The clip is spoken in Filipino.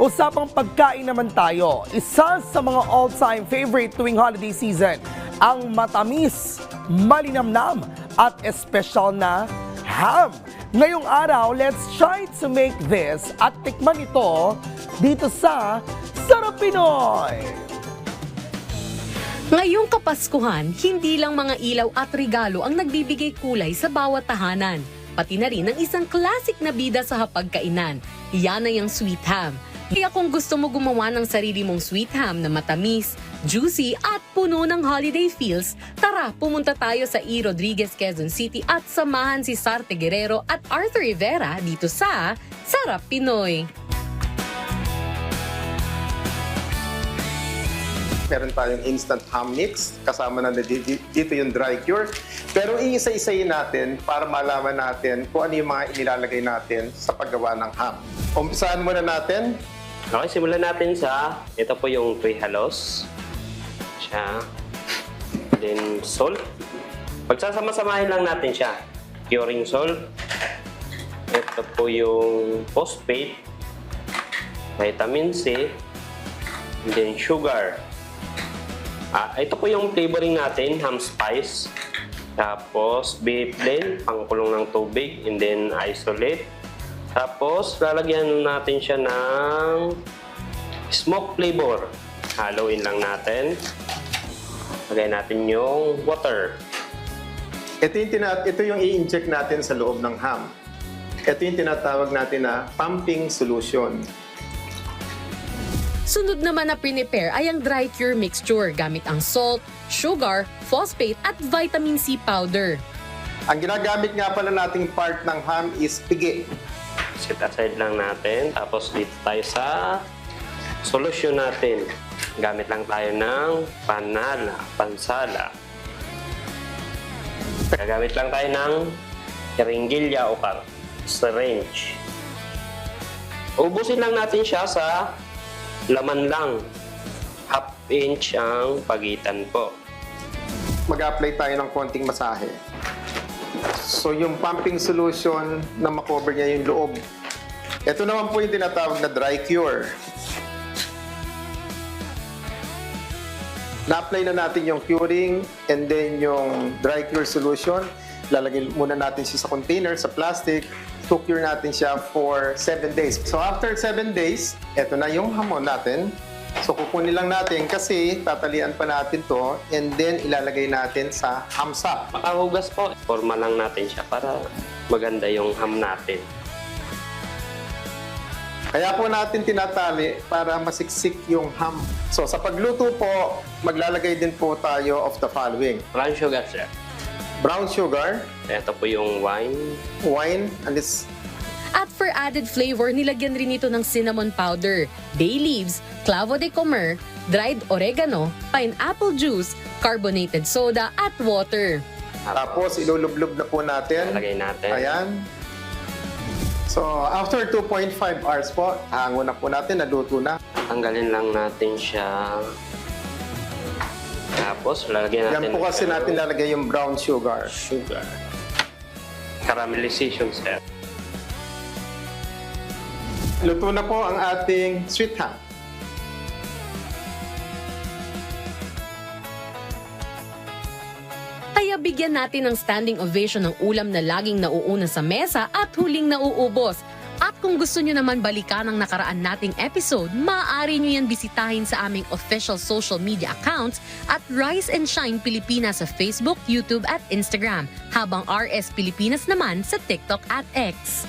Usapang pagkain naman tayo. Isa sa mga all-time favorite tuwing holiday season, ang matamis, malinamnam at espesyal na ham. Ngayong araw, let's try to make this at tikman ito dito sa Sarap Pinoy! Ngayong Kapaskuhan, hindi lang mga ilaw at regalo ang nagbibigay kulay sa bawat tahanan. Pati na rin ang isang classic na bida sa hapagkainan. Yan ay ang sweet ham. Kaya kung gusto mo gumawa ng sarili mong sweet ham na matamis, juicy at puno ng holiday feels, tara pumunta tayo sa E. Rodriguez, Quezon City at samahan si Sarte Guerrero at Arthur Rivera dito sa Sarap Pinoy. Meron tayong instant ham mix, kasama na dito yung dry cure. Pero iisa-isayin natin para malaman natin kung ano yung mga inilalagay natin sa paggawa ng ham. Umpisahan muna natin. Okay, simulan natin sa, ito po yung tuy halos. Siya. Then salt. Pagsasama-samahin lang natin siya. Curing salt. Ito po yung phosphate. Vitamin C. And then sugar. Ito po yung flavoring natin, ham spice. Tapos beef blend, pangkulong ng tubig. And then isolate. Tapos lalagyan natin siya ng smoke flavor. Haluin lang natin. Lagyan natin yung water. Ito yung i-inject natin sa loob ng ham. Ito yung tinatawag natin na pumping solution. Sunod naman na prepare ay ang dry cure mixture gamit ang salt, sugar, phosphate at vitamin C powder. Ang ginagamit nga pala nating part ng ham is pigi. Set aside lang natin. Tapos dito tayo sa solution natin. Gamit lang tayo ng pansala. Gagamit lang tayo ng ringgilya o syringe. Ubusin lang natin siya sa laman lang. Half inch ang pagitan po. Mag-apply tayo ng konting masahe. So yung pumping solution na makover niya yung loob. Ito naman po yung tinatawag na dry cure. Na-apply na natin yung curing and then yung dry cure solution. Lalagay muna natin siya sa container, sa plastic. To-cure natin siya for 7 days. So after 7 days, ito na yung hamon natin. So kukunin lang natin kasi tatalian pa natin to and then ilalagay natin sa ham sack. Makahugas po. Forma lang natin siya para maganda yung ham natin. Kaya po natin tinatali para masiksik yung ham. So sa pagluto po, maglalagay din po tayo of the following. Brown sugar, sir. Brown sugar, Ito po yung wine. and this At for added flavor, nilagyan rin ito ng cinnamon powder, bay leaves, clavo de comer, dried oregano, pineapple juice, carbonated soda at water. tapos ilulublob na po natin. Lagay natin. Ayan. So after 2.5 hours po, hango na po natin, naluto na. Tanggalin lang natin siya. Tapos lalagyan natin. Yan po kasi natin lalagay yung brown sugar. Sugar. Caramelization, sir. Luto na po ang ating sweet ham. Kaya bigyan natin ng standing ovation ng ulam na laging nauuna sa mesa at huling nauubos. At kung gusto nyo naman balikan ang nakaraan nating episode, maaari nyo yan bisitahin sa aming official social media accounts at Rise and Shine Pilipinas sa Facebook, YouTube at Instagram, habang RS Pilipinas naman sa TikTok at X.